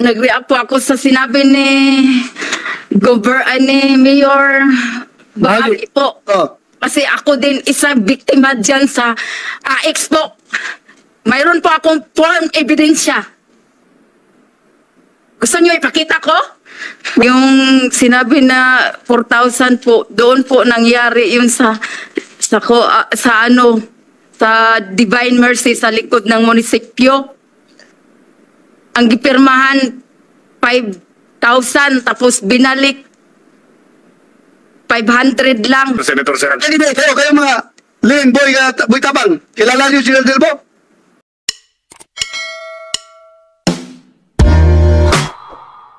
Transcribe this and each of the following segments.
nag-react po ako sa sinabi ni ni Mayor Bahagi po. Oh. Kasi ako din isang biktima dyan sa AX po. Mayroon po akong form ebidensya. Gusto niyo ipakita ko? Yung sinabi na 4,000 po, doon po nangyari yun sa Divine Mercy sa likod ng munisipyo. Ang gipirmahan 5,000 tapos binalik 500 lang. Senator Sir. Anyway, kayo mga Lynn, Boy Tabang, kilala niyo si Delbo?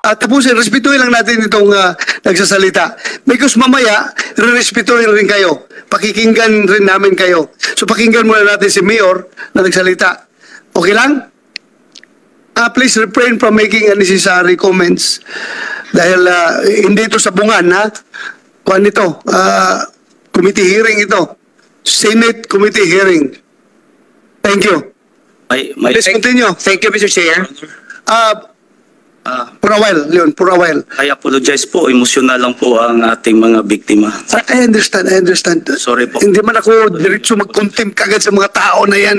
At tapusin, respetuhin lang natin itong nagsasalita. Because mamaya, re-respetuhin rin kayo. Pakikinggan rin namin kayo. So pakinggan muna natin si Mayor na nagsalita. Okay lang? Please refrain from making unnecessary comments. Dahil hindi ito sabungan, ha? Kuan ito, committee hearing ito. Senate committee hearing. Thank you. Please continue. Thank you, Mr. Chair. For a while, Leon, for a while. I apologize po. Emosyonal lang po ang ating mga biktima. I understand. Sorry po. Hindi man ako diretso mag-contempt kagad sa mga tao na yan.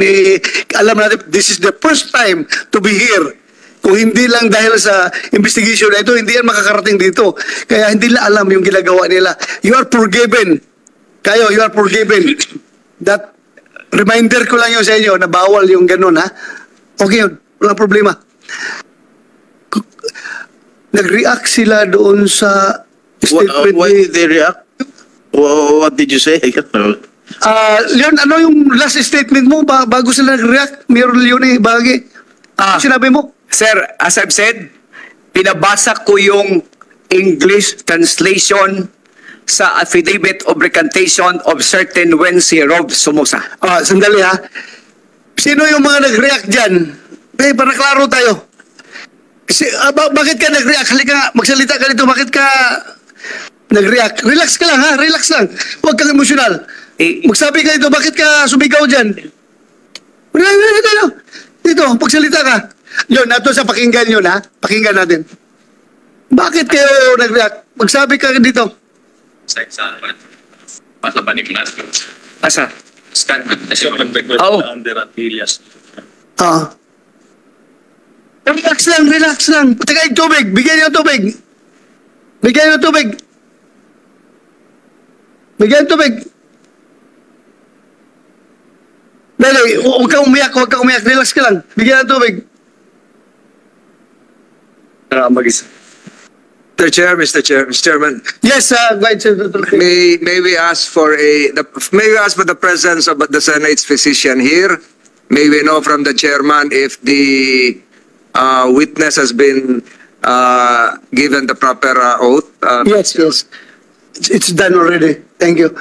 Alam natin, this is the first time to be here. Kung hindi lang dahil sa investigation na ito, hindi yan makakarating dito. Kaya hindi nila alam yung ginagawa nila. You are forgiven. Kayo, you are forgiven. That reminder ko lang yun sa inyo na bawal yung ganun, ha? Okay yun. Walang problema. Nag-react sila doon sa statement. Why did they react? What did you say? Leon, ano yung last statement mo bago sila nag-react? Mayor Leone, Bahagi. Sinabi mo? Sir, as I've said, pinabasa ko yung English translation sa Affidavit of Recantation of Certain Wency Rob Somoza. Sandali ha. Sino yung mga nag-react dyan? Para klaro tayo. Bakit ka nag-react? Halika nga, magsalita ka dito. Bakit ka nag-react? Relax ka lang ha, relax lang. Huwag kang emosyonal. Magsabi ka dito, bakit ka sumigaw dyan? Dito, pagsalita ka. Yun, nato sa pakinggan yun ha. Pakinggan natin. Bakit kayo nag-react? Magsabi ka dito. Asa? Relax lang. Tagay tubig. Bigyan niyo tubig. Bigyan tubig. Dali, huwag kang umiyak. Relax ka lang. Bigyan ng tubig. Mr. Chairman. Yes, Vice Chairman. May we ask for the presence of the Senate's physician here? May we know from the chairman if the witness has been given the proper oath? Yes. It's done already. Thank you.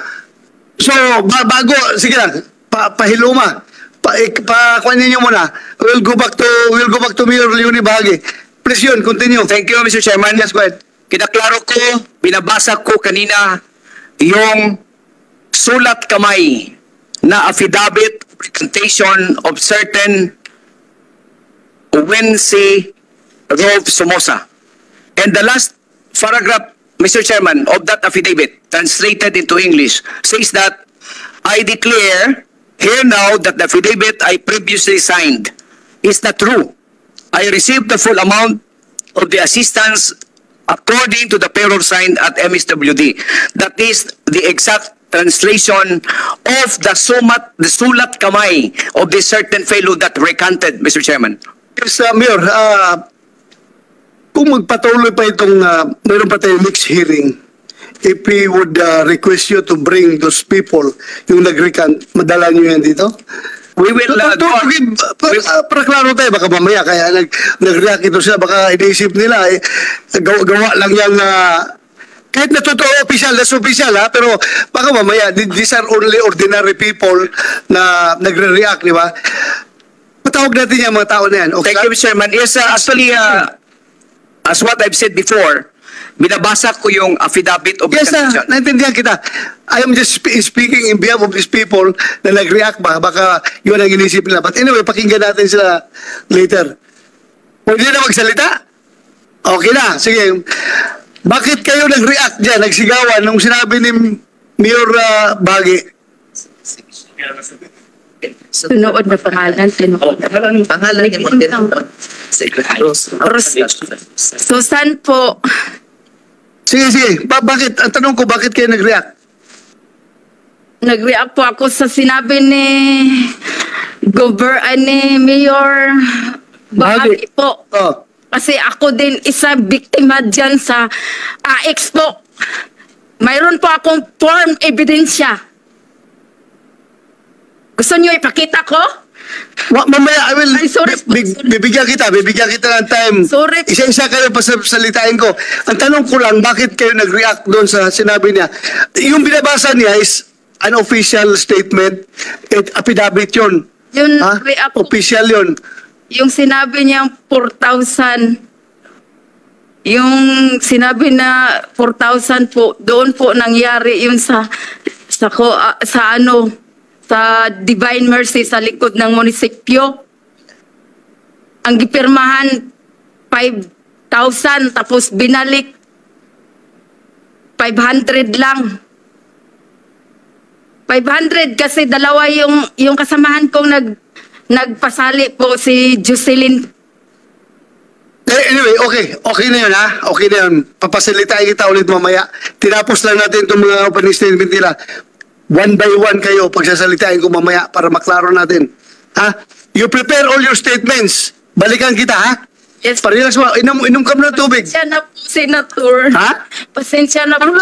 So, bago, sige lang, pahiluma. Kuha ninyo muna. We'll go back to Mayor Leone Bahagi. Please yun, continue. Thank you, Mr. Chairman. Yes, go ahead. Kinaklaro ko, binabasa ko kanina yung sulat kamay na Affidavit of Recantation of Certain Wency Rob Somoza. And the last paragraph, Mr. Chairman, of that affidavit, translated into English, says that, I declare here now that the affidavit I previously signed is not true. I received the full amount of the assistance according to the payroll signed at MSWD. That is the exact translation of the sulat kamay of this certain fellow that recanted, Mr. Chairman. Yes, Mayor, kung magpatuloy pa itong, mayroon pa tayong next hearing, if we would request you to bring those people, yung nag-recant, madala nyo yan dito? We will para klaro tayo, baka mamaya kaya nag-react ito sila, baka iniisip nila gawa lang yung kahit na totoo official, that's official ha, pero baka mamaya these are only ordinary people na nagre-react, di ba? Patawag natin yung mga tao na yan. Okay, thank you, Mr. Chairman. Yes, actually, as what I've said before, binabasa ko yung affidavit of recantation. Yes, naintindihan kita. I am just speaking in behalf of these people na nag-react ba. Baka yun ang inisip nila. But anyway, pakinggan natin sila later. Pwede na magsalita? Okay na, sige. Bakit kayo nag-react dyan, nagsigawan nung sinabi ni Mayor Bagi? Sunood na pangalan. Pangalan niya mo din. Susan po. Sige. Bakit? Ang tanong ko, bakit kayo nag-react? Nag-react po ako sa sinabi ni ni Mayor Bagi po. Oh. Kasi ako din isa biktima dyan sa AX po. Mayroon po akong form ebidensya. Gusto niyo ipakita ko? Mamaya, I will, Ay, sorry po, sorry. bibigyan kita ng time. Sorry. Isa-isa kayo pasalitain ko. Ang tanong ko lang, bakit kayo nag-react doon sa sinabi niya? Yung binabasa niya is an official statement, affidavit yun. Yun, Ha? react, Official yun. yung sinabi niyang 4,000, yung sinabi na 4,000 po, doon po nangyari yun sa Divine Mercy sa likod ng munisipyo. Ang gipirmahan 5,000 tapos binalik 500 lang. 500 kasi dalawa yung kasamahan kong nagpasali po, si Jocelyn. Anyway, okay na yun, ha? Okay na yun. Papasalitain kita ulit mamaya. Tinapos lang natin itong mga opening statement nila. One by one kayo pagsasalitain ko mamaya para maklaro natin. Ha? You prepare all your statements. Balikan kita, ha? Yes. Parehas mo, inom ka mo ng tubig. Pasensya na po, Senator. Ha? Pasensya na po.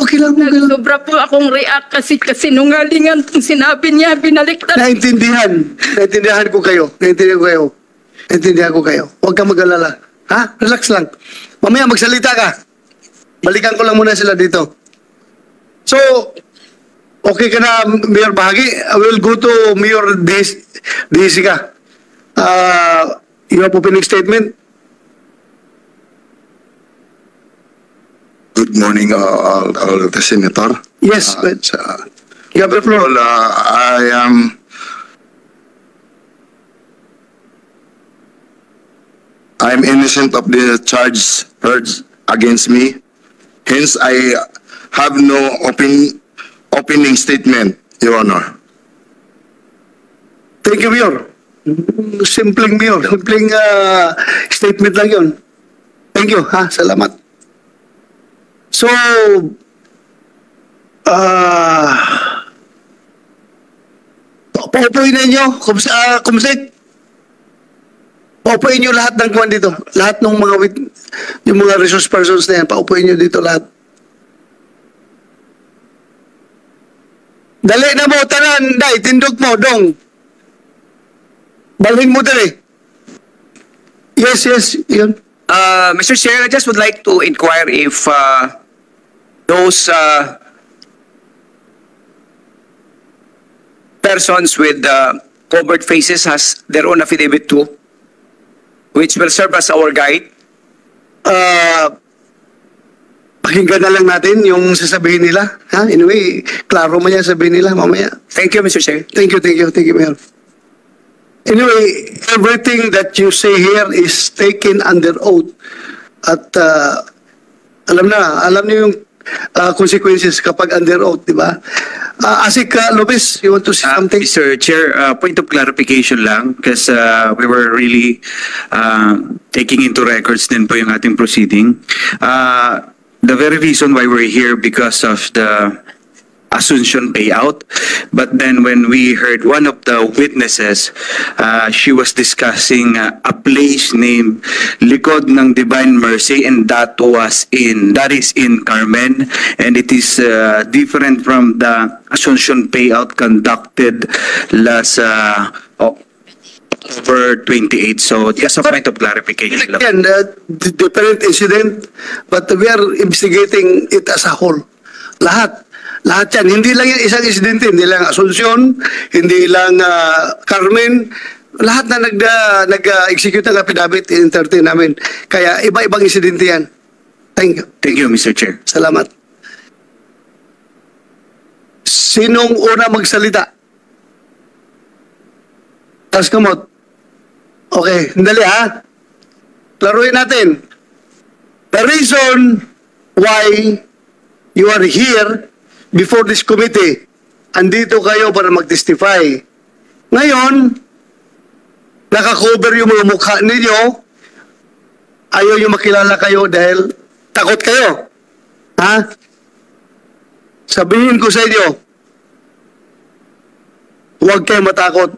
Okay lang. Sobra po akong react kasi sinungalingan kung sinabi niya, binaliktad. Naintindihan ko kayo. Naintindihan ko kayo. Huwag kang mag-alala. Ha? Relax lang. Mamaya magsalita ka. Balikan ko lang muna sila dito. So, okay ka na, Mayor Bahagi? I will go to Mayor Desica. You have opening statement? Good morning, all the Senator. Yes. You have the floor. Well, I'm innocent of the charge heard against me. Hence, I have no opening statement, Your Honor. Thank you, Mayor. Simpleng Mayor. Simpleng statement lang yun. Thank you, ha? Salamat. So, paupuin na nyo, Kumsik. Paupuin nyo lahat ng kuwan dito. Lahat ng yung mga resource persons na yan, paupuin nyo dito lahat. Dali na mo, tanan, day, tindog mo, dong. Balhin mo dali. Yes, yun. Mr. Chair, I just would like to inquire if those persons with covered faces has their own affidavit too, which will serve as our guide. Pakinggan na lang natin yung sasabihin nila. Ha? Anyway, klaro mo yan sabihin nila mamaya. Thank you, Mr. Chair. Thank you, Mayor. Anyway, everything that you say here is taken under oath. At alam niyo yung consequences kapag under oath, di ba? Asik Lopez, you want to say something? Mr. Chair, point of clarification lang because we were really taking into records din po yung ating proceeding. The very reason why we're here because of the Asuncion payout. But then when we heard one of the witnesses, she was discussing a place named Likod ng Divine Mercy, and that is in Carmen, and it is different from the Asuncion payout conducted last October 28. So just a point of clarification. Again, different incident, but we are investigating it as a whole. Lahat yan. Hindi lang yan isang insidente. Hindi lang Asuncion, hindi lang Carmen. Lahat na nag-execute ng affidavit, entertain namin. Kaya iba-ibang insidente yan. Thank you. Thank you, Mr. Chair. Salamat. Sinong una magsalita? Tas kamot. Okay, dali ha. Klaruin natin. The reason why you are here before this committee, andito kayo para mag-testify. Ngayon, nakakover yung mga mukha ninyo, ayaw yung makilala kayo dahil takot kayo. Ha? Sabihin ko sa inyo, huwag kayo matakot.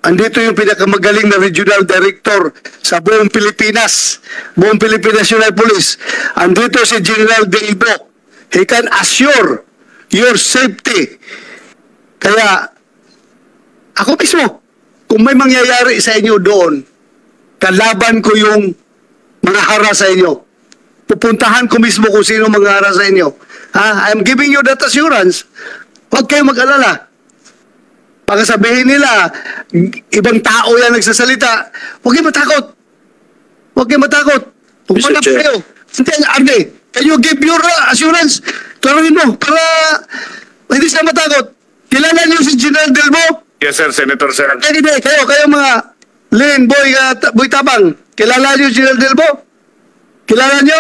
Andito yung pinakamagaling na regional director sa buong Pilipinas. Buong Pilipinas National Police. Andito si General Delbo. He can assure your safety. Kaya, ako mismo, kung may mangyayari sa inyo doon, kalaban ko yung mga hara sa inyo. Pupuntahan ko mismo kung sino mga hara sa inyo. Ha? I'm giving you that assurance. Huwag kayo mag-alala. Baka sabihin nila, ibang tao yan nagsasalita. Huwag kayo matakot. Huwag kayo matakot. Pumunta Mr. Chair. kayo. Hindi, Arne, can you give your assurance? Klarin mo, para hindi sila matakot. Kilala niyo si General Delbo? Yes, sir, Senator, sir. Hindi, kayo mga Lynn, Boy Tabang. Kilala niyo si General Delbo? Kilala niyo?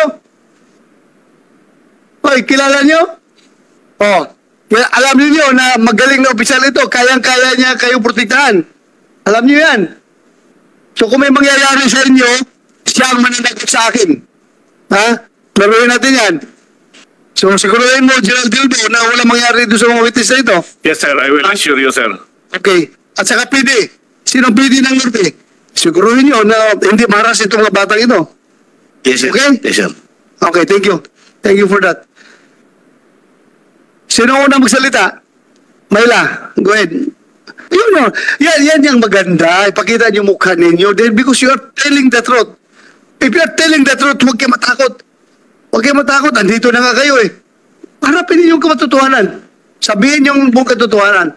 Hoy, kilala niyo? Oh. Alam niyo na magaling na opisyal ito, kayang-kaya niya kayo protektahan. Alam niyo yan. So kung may mangyayari sa inyo, siya ang mananagot sa akin. Ha? Klaruhin natin yan. So siguruhin mo, General Dilbo, na wala mangyayari doon sa mga witness na ito. Yes, sir, I will assure you, sir. Okay. At saka PD. Sino PD ng Norte? Siguruhin niyo na hindi maras itong mga batang ito. Yes, sir. Okay? Yes, sir. Okay, thank you. Thank you for that. Sino una magsalita? Mayla, go ahead. Yun, yan yung maganda. Ipakita niyo mukha ninyo. Then because you are telling the truth. If you are telling the truth, huwag kayo matakot. Huwag kayo matakot. Andito na nga kayo eh. Harapin niyo yung katotohanan. Sabihin yung buong katotohanan.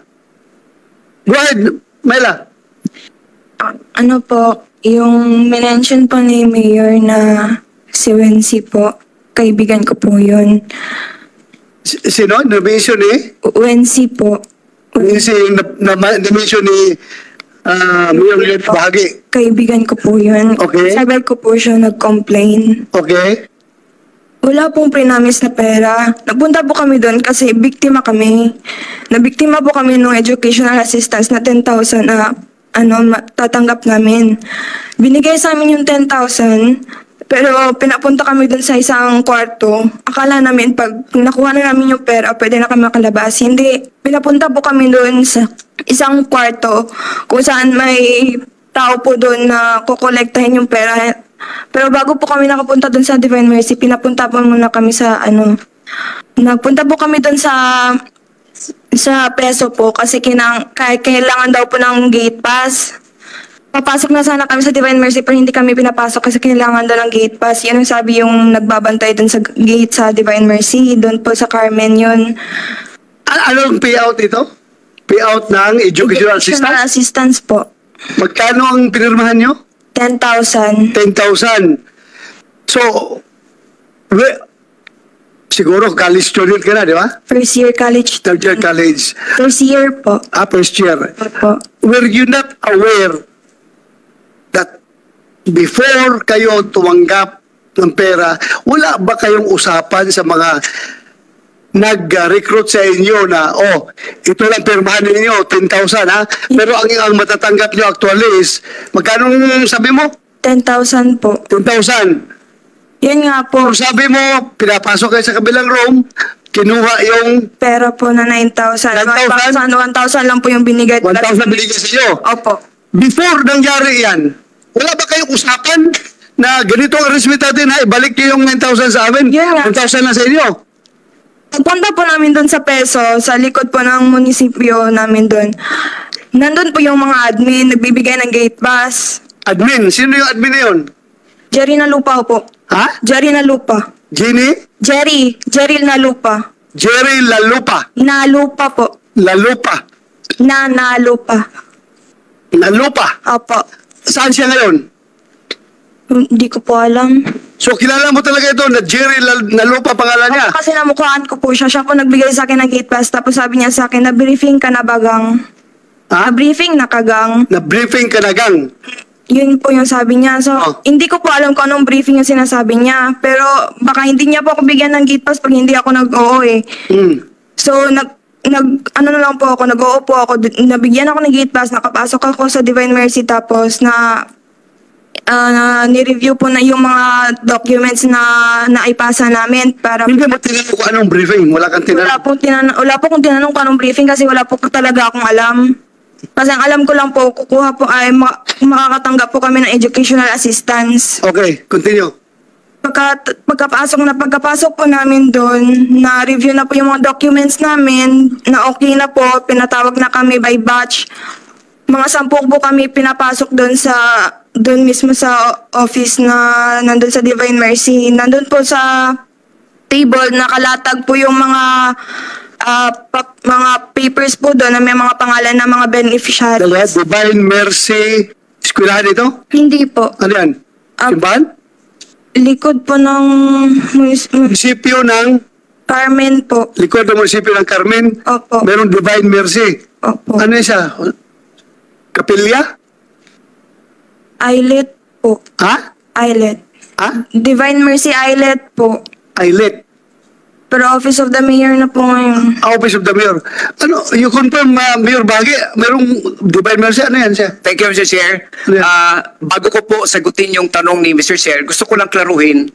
Go ahead, Mayla. Ano po, yung mention po ni Mayor na si Wency po, kaibigan ko po yun. Sino? Na-mention ni? Wency po. Na-mention ni Mayor Bahagi. Kaibigan ko po yun. Okay. Sabi ko po siya nag-complain. Okay. Wala pong prinamis na pera. Nagpunta po kami doon kasi biktima kami. Nabiktima po kami ng educational assistance na 10,000 na tatanggap namin. Binigay sa amin yung 10,000. Pero pinapunta kami dun sa isang kwarto. Akala namin pag nakuha na namin yung pera, pwede na kami makalabas. Hindi. Pinapunta po kami dun sa isang kwarto kung saan may tao po dun na kukolektahin yung pera. Pero bago po kami nakapunta dun sa Divine Mercy, pinapunta po muna kami sa nagpunta po kami dun sa Peso po kasi kailangan daw po ng gate pass. Papasok na sana kami sa Divine Mercy pero hindi kami pinapasok kasi kailangan daw ng gate pass. Yan ang sabi yung nagbabantay dun sa gate sa Divine Mercy. Doon po sa Carmen yun. Anong payout ito? Payout ng educational Educational assistance? assistance po. Magkano ang pinirmahan nyo? 10,000. 10,000. So, siguro college student ka na, di ba? First year college. Third year college. First year po. First year. Opo. Were you not aware that before kayo tumanggap ng pera, wala ba kayong usapan sa mga nag-recruit sa inyo na, ito lang pirmahan ninyo, 10,000 ha? Pero ang matatanggap nyo actually is, magkano sabi mo? 10,000 po. 10,000. Yun nga po. Kung sabi mo, pinapasok kayo sa kabilang room, kinuha yung Pera po na 9,000. 9,000? 1,000 lang po yung binigay. 1,000 binigay sa inyo. Opo. Before nangyari yan, wala ba kayong usapan na ganito ang resmit natin, ha? Ibalik nyo yung 9,000 sa amin, Yeah. 1,000 na sa inyo. Pagpunta po namin doon sa Peso, sa likod po ng munisipyo namin doon. Nandun po yung mga admin, nagbibigay ng gate pass. Admin, sino yung admin na yun? Jerry na lupa po. Ha? Jerry na lupa. Jerry na lupa. Jerry Lalupa. Na lupa po. Lalupa. Na lupa. Lalupa. Opo. Saan siya ngayon? Hindi ko po alam. So kilala mo talaga ito na Jerry Lalupa pangalan niya? Kasi namukhaan ko po siya. Siya po nagbigay sa akin ng gate pass. Tapos sabi niya sa akin, na-briefing ka na bagang. Ha? Na-briefing na kagang. Na-briefing ka na gang. Yun po yung sabi niya. So, Oh. hindi ko po alam kung anong briefing yung sinasabi niya. Pero baka hindi niya po ako bigyan ng gate pass pag hindi ako nag-oo eh. So, ano na lang po ako, nag-oo po ako, nabigyan ako ng gate pass, nakapasok ako sa Divine Mercy, tapos ni-review po na yung mga documents na naipasa namin para Hindi mo tinanong kung anong briefing. Wala kang tinanong. wala po kung tinanong kung anong briefing kasi wala po talaga akong alam. Kasi ang alam ko lang po, kukuha po ay makakatanggap po kami ng educational assistance. Okay, continue. Pagkapasok po namin doon, na-review na po yung mga documents namin, na okay na po, pinatawag na kami by batch. Mga 10 po kami pinapasok doon mismo sa office na nandun sa Divine Mercy. Nandun po sa table, nakalatag po yung mga papers po doon na may mga pangalan ng mga beneficiaries. Divine Mercy, eskwelahan ito? Hindi po. Ano yan? Simbahan? Likod po ng Munisipyo ng, Carmen po. likod ng munisipyo ng Carmen, Opo. meron Divine Mercy. Opo. Ano yun siya? Kapilya? Islet po. Ha? Islet. Ha? Divine Mercy Islet po. Islet. Pero Office of the Mayor na po ngayon. Office of the Mayor. Ano, you confirm, Mayor Bagi, merong Divine Mercy, ano yan siya? Thank you, Mr. Chair. Yeah. Bago ko po sagutin yung tanong ni Mr. Chair, gusto ko lang klaruhin,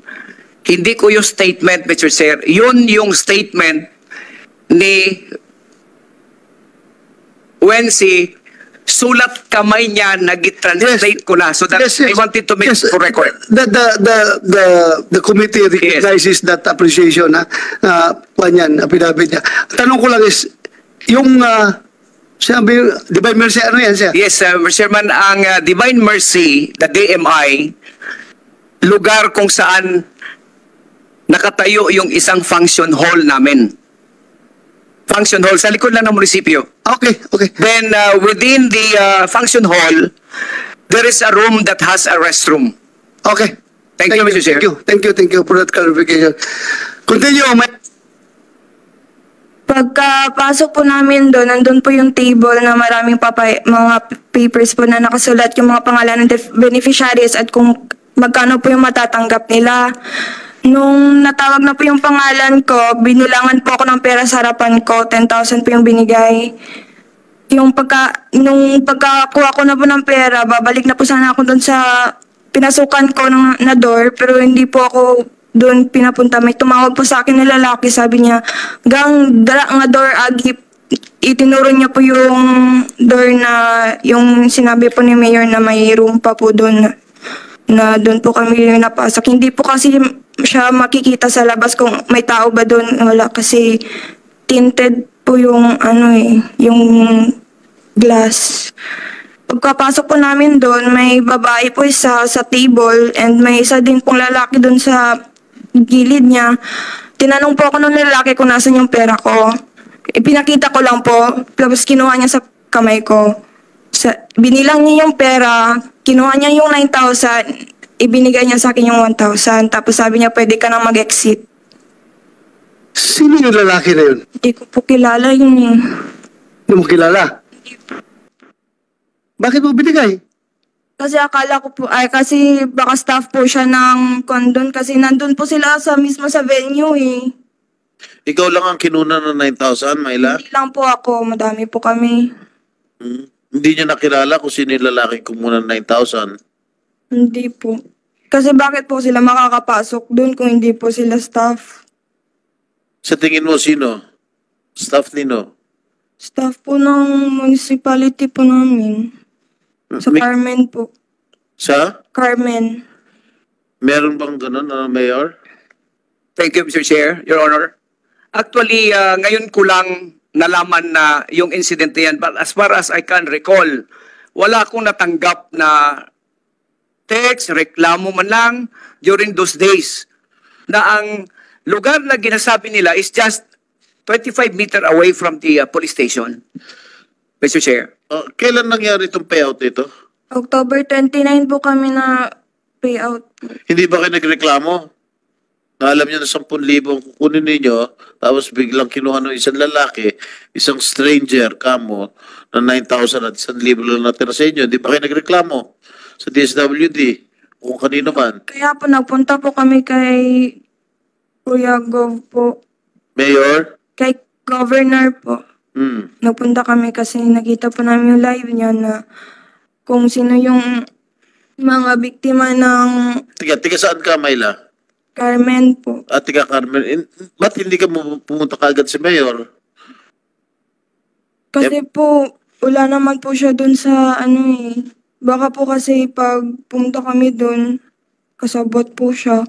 hindi ko yung statement, Mr. Chair, yun yung statement ni Wency, sulat kamay niya, nag-translate ko na. So that I wanted to make for record. The committee recognizes that appreciation na yan, affidavit niya. Tanong ko lang is, yung sabi, Divine Mercy, ano yan siya? Yes, Mr. Chairman, ang Divine Mercy, the DMI, lugar kung saan nakatayo yung isang function hall namin. Function hall, sa likod lang ng munisipyo. Okay. Then within the function hall, there is a room that has a restroom. Okay. Thank you, Mr. Chair. Thank you for that clarification. Continue, Pagkapasok po namin doon, nandun po yung table na maraming mga papers po na nakasulat yung mga pangalan ng beneficiaries at kung magkano po yung matatanggap nila. Nung natawag na po yung pangalan ko, binulangan po ako ng pera sa harapan ko, 10,000 po yung binigay. Nung pagkakuha ko na po ng pera, babalik na po sana ako doon sa pinasukan ko na door, pero hindi po ako doon pinapunta. May tumawag po sa akin na lalaki, sabi niya, gang dala nga door agi, itinuro niya po yung door na, yung sinabi po ni Mayor na may room pa po doon na doon po kami napasok. Hindi po kasi siya makikita sa labas kung may tao ba doon. Wala kasi tinted po yung yung glass. Pagkapasok po namin doon, may babae po isa sa table and may isa din pong lalaki doon sa gilid niya. Tinanong po ako ng lalaki kung nasan yung pera ko. Ipinakita ko lang po, tapos kinuha niya sa kamay ko. Binilang niya yung pera, kinuha niya yung 9,000, ibinigay niya sa akin yung 1,000, tapos sabi niya pwede ka na mag-exit. Sino yung lalaki na yun? Hindi ko po kilala yun eh. Hindi mo kilala? Bakit mo binigay? Kasi akala ko po, kasi baka staff po siya ng condon kasi nandun po sila mismo sa venue eh. Ikaw lang ang kinuna ng 9,000, Mayla? Hindi lang po ako, madami po kami. Hindi niya nakilala kung sino yung lalaking kumuna ng 9,000. Hindi po. Kasi bakit po sila makakapasok doon kung hindi po sila staff? Sa tingin mo, sino? Staff nino? Staff po ng municipality po namin. Sa Carmen po. Sa? Carmen. Meron bang ganun, Mayor? Thank you, Mr. Chair, Your Honor. Actually, ngayon ko lang nalaman na yung incident na yan. But as far as I can recall, wala akong natanggap na text, reklamo man lang during those days na ang lugar na ginasabi nila is just 25 meter away from the police station. Mr. Chair. Kailan nangyari itong payout ito? October 29 po kami na payout. Hindi ba kayo nagreklamo? Na alam niyo na 10,000 ang kukunin ninyo, tapos biglang kinuha ng isang lalaki, isang stranger, kamo, na 9,000 at 1,000 lang natira sa inyo. Hindi ba kayo nagreklamo? sa DSWD o kung kanino man. Kaya po nagpunta po kami kay Kuya Gov po, Mayor? kay Governor po. Nagpunta kami kasi nakita po namin yung live niya na kung sino yung mga biktima ng Tiga saan ka, Mayla? Carmen po. At tiga Carmen. Ba't hindi ka pumunta kagad si Mayor? Kasi po, wala naman po siya dun sa Baka po kasi pag pumunta kami dun, kasabot po siya.